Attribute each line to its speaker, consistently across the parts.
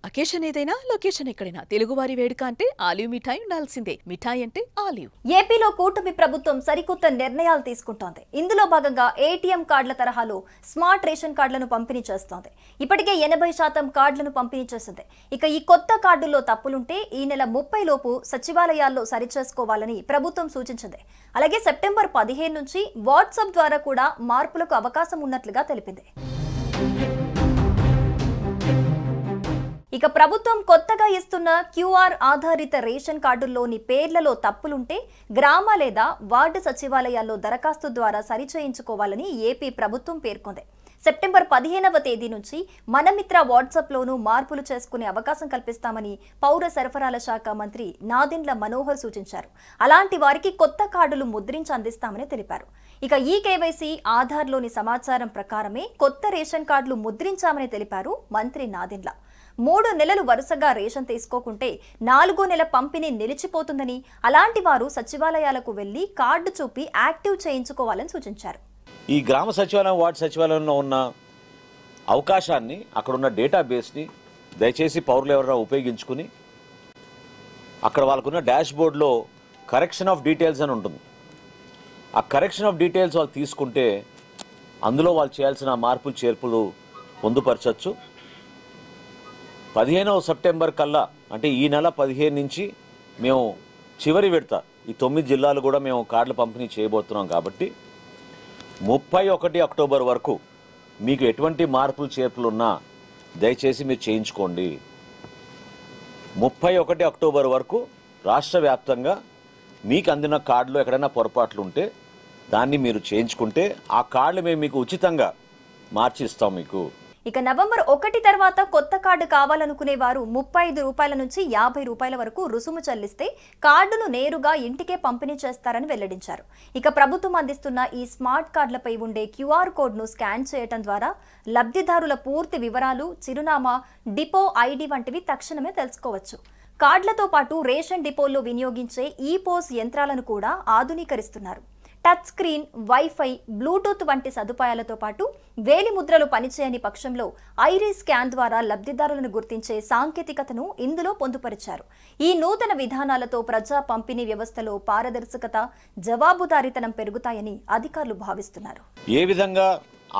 Speaker 1: Occasion ఏదైనా location ఎక్కడైనా తెలుగువారి వేడుక అంటే ఆలివ్ మిఠాయి ఉండాల్సిందే. మిఠాయి అంటే ఆలివ్.
Speaker 2: ఏపీలో కూటమి ప్రభుత్వం సరికొత్త నిర్ణయాలు తీసుకుంటోంది. ఇందులో భాగంగా ఏటీఎం కార్డుల తరహాలో స్మార్ట్ రేషన్ కార్డులను పంపిణీ చేస్తోంది. ఇప్పటికే 80% కార్డులను పంపిణీ చేసింది. ఇక ఈ కొత్త కార్డుల్లో తప్పులుంటే ఈ నెల 30 లోపు సచివాలయాల్లో సరిచేసుకోవాలని ప్రభుత్వం సూచించింది. అలాగే సెప్టెంబర్ 15 నుంచి వాట్సాప్ ద్వారా కూడా మార్పులకు అవకాశం ఉన్నట్లుగా తెలిపింది. ఇక ప్రభుత్వం కొత్తగా ఇస్తున్న క్యూఆర్ ఆధారిత రేషన్ కార్డుల్లోని పేర్లలో తప్పులుంటే గ్రామ లేదా వార్డు సచివాలయాల్లో దరఖాస్తు ద్వారా సరిచేయించుకోవాలని ఏపీ ప్రభుత్వం పేర్కొంది. సెప్టెంబర్ 15వ తేదీ నుంచి మనమిత్ర వాట్సాప్లోనూ మార్పులు చేసుకునే అవకాశం కల్పిస్తామని పౌర సరఫరాల శాఖ మంత్రి నాదెండ్ల మనోహర్ సూచించారు. అలాంటి వారికి కొత్త కార్డులు ముద్రించి అందిస్తామని తెలిపారు. ఇక ఈ కేవైసీ ఆధార్లోని సమాచారం ప్రకారమే కొత్త రేషన్ కార్డులు ముద్రించామని తెలిపారు మంత్రి నాదెండ్ల. 3 నెలలు వరుసగా రేషన్ తీసుకోకుంటే 4వ నెల పంపిణీ నిలిచిపోతుందని, అలాంటి వారు సచివాలయాలకు వెళ్లి కార్డు చూపి యాక్టివ్ చేయించుకోవాలని సూచించారు.
Speaker 3: ఈ గ్రామ సచివాలయం వార్డు సచివాలయంలో ఉన్న అవకాశాన్ని, అక్కడున్న డేటాబేస్ని దయచేసి పౌరులు ఎవరైనా ఉపయోగించుకుని అక్కడ వాళ్ళకున్న డాష్ బోర్డ్లో కరెక్షన్ ఆఫ్ డీటెయిల్స్ అని ఉంటుంది. ఆ కరెక్షన్ ఆఫ్ డీటెయిల్స్ వాళ్ళు తీసుకుంటే అందులో వాళ్ళు చేయాల్సిన మార్పులు చేర్పులు పొందుపరచవచ్చు. 15వ సెప్టెంబర్ కల్లా, అంటే ఈ నెల 15 నుంచి మేము చివరి విడత ఈ 9 జిల్లాలు కూడా మేము కార్డుల పంపిణీ చేయబోతున్నాం. కాబట్టి 31 అక్టోబర్ వరకు మీకు ఎటువంటి మార్పులు చేర్పులు ఉన్నా దయచేసి మీరు చేయించుకోండి. 31 అక్టోబర్ వరకు రాష్ట్ర వ్యాప్తంగా మీకు అందిన కార్డులో ఎక్కడైనా పొరపాట్లు ఉంటే దాన్ని మీరు చేయించుకుంటే ఆ కార్డులు మేము మీకు ఉచితంగా మార్చి ఇస్తాం మీకు.
Speaker 2: ఇక నవంబర్ 1 తర్వాత కొత్త కార్డు కావాలనుకునే వారు 35 రూపాయల నుంచి 50 రూపాయల వరకు రుసుము చెల్లిస్తే కార్డును నేరుగా ఇంటికే పంపిణీ చేస్తారని వెల్లడించారు. ఇక ప్రభుత్వం అందిస్తున్న ఈ స్మార్ట్ కార్డులపై ఉండే క్యూఆర్ కోడ్ను స్కాన్ చేయడం ద్వారా లబ్ధిదారుల పూర్తి వివరాలు, చిరునామా, డిపో ఐడి వంటివి తక్షణమే తెలుసుకోవచ్చు. కార్డులతో పాటు రేషన్ డిపోల్లో వినియోగించే ఈ-పోస్ యంత్రాలను కూడా ఆధునీకరిస్తున్నారు. టచ్ స్క్రీన్, వైఫై, బ్లూటూత్ వంటి సదుపాయాలతో పాటు వేలి ముద్రలు పనిచేయని పక్షంలో ఐరిస్ స్కాన్ ద్వారా లబ్ధిదారులను గుర్తించే సాంకేతికతను ఇందులో పొందుపరిచారు. ఈ నూతన విధానాలతో ప్రజా పంపిణీ వ్యవస్థలో పారదర్శకత, జవాబుదారీతనం పెరుగుతాయని అధికారులు భావిస్తున్నారు.
Speaker 3: ఏ విధంగా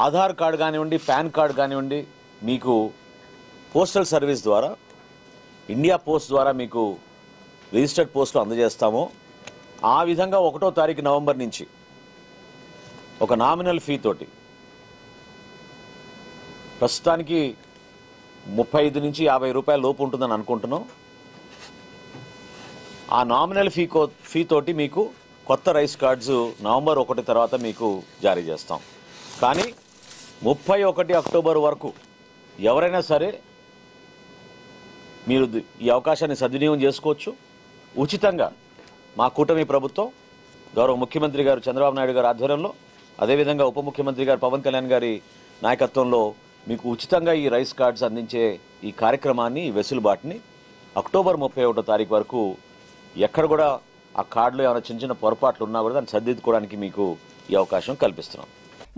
Speaker 3: ఆధార్ కార్డు కానివ్వండి, పాన్ కార్డు కానివ్వండి మీకు పోస్టల్ సర్వీస్ ద్వారా, ఇండియా పోస్ట్ ద్వారా మీకు రిజిస్టర్డ్ పోస్టులు అందజేస్తామో ఆ విధంగా 1వ తారీఖు నవంబర్ నుంచి ఒక నామినల్ ఫీ తోటి, ప్రస్తుతానికి 35 నుంచి 50 రూపాయల లోపు ఉంటుందని అనుకుంటున్నాం. ఆ నామినల్ ఫీ తోటి మీకు కొత్త రైస్ కార్డ్స్ నవంబర్ 1 తర్వాత మీకు జారీ చేస్తాం. కానీ 31 అక్టోబర్ వరకు ఎవరైనా సరే మీరు ఈ అవకాశాన్ని సద్వినియోగం చేసుకోవచ్చు. ఉచితంగా మా కూటమి ప్రభుత్వం గౌరవ ముఖ్యమంత్రి గారు చంద్రబాబు నాయుడు గారి ఆధ్వర్యంలో, అదేవిధంగా ఉప ముఖ్యమంత్రి గారు పవన్ కళ్యాణ్ గారి నాయకత్వంలో మీకు ఉచితంగా ఈ రైస్ కార్డ్స్ అందించే ఈ కార్యక్రమాన్ని, ఈ వెసులుబాటుని అక్టోబర్ 31వ తారీఖు వరకు ఎక్కడ కూడా ఆ కార్డులో ఏమైనా చిన్న చిన్న పొరపాట్లు ఉన్నా కూడా దాన్ని సరిదిద్దుకోవడానికి మీకు ఈ అవకాశం కల్పిస్తున్నాం.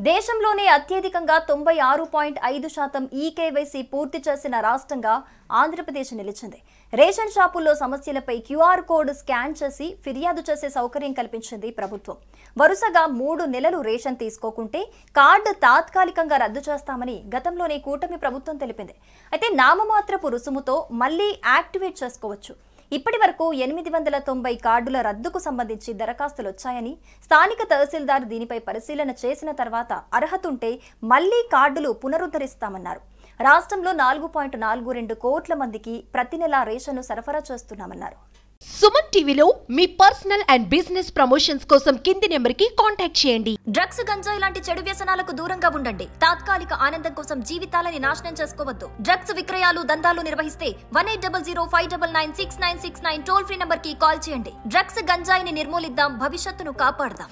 Speaker 2: దేశంలోనే అత్యధికంగా 96.5% ఈ కేవైసీ పూర్తి చేసిన రాష్ట్రంగా ఆంధ్రప్రదేశ్ నిలిచింది. రేషన్ షాపుల్లో సమస్యలపై క్యూఆర్ కోడ్ స్కాన్ చేసి ఫిర్యాదు చేసే సౌకర్యం కల్పించింది ప్రభుత్వం. వరుసగా 3 నెలలు రేషన్ తీసుకోకుంటే కార్డు తాత్కాలికంగా రద్దు చేస్తామని గతంలోనే కూటమి ప్రభుత్వం తెలిపింది. అయితే నామమాత్రపు రుసుముతో మళ్లీ యాక్టివేట్ చేసుకోవచ్చు. ఇప్పటి వరకు 890 కార్డుల రద్దుకు సంబంధించి దరఖాస్తులు వచ్చాయని, స్థానిక తహసీల్దార్ దీనిపై పరిశీలన చేసిన తర్వాత అర్హత ఉంటే మళ్లీ కార్డులు పునరుద్ధరిస్తామన్నారు. రాష్ట్రంలో 4.42 కోట్ల మందికి ప్రతి నెల రేషన్ను సరఫరా చేస్తున్నామన్నారు.
Speaker 4: సుమన్ టీవీలో మీ పర్సనల్ అండ్ బిజినెస్ ప్రమోషన్స్ కోసం కింది నెంబర్కి కాంటాక్ట్ చేయండి.
Speaker 2: డ్రగ్స్, గంజాయి లాంటి చెడు వ్యసనాలకు దూరంగా ఉండండి. తాత్కాలిక ఆనందం కోసం జీవితాలని నాశనం చేసుకోవద్దు. డ్రగ్స్ విక్రయాలు, దందాలు నిర్వహిస్తే 1800599699 టోల్ ఫ్రీ నంబర్ కి కాల్ చేయండి. డ్రగ్స్, గంజాయిని నిర్మూలిద్దాం, భవిష్యత్తును కాపాడదాం.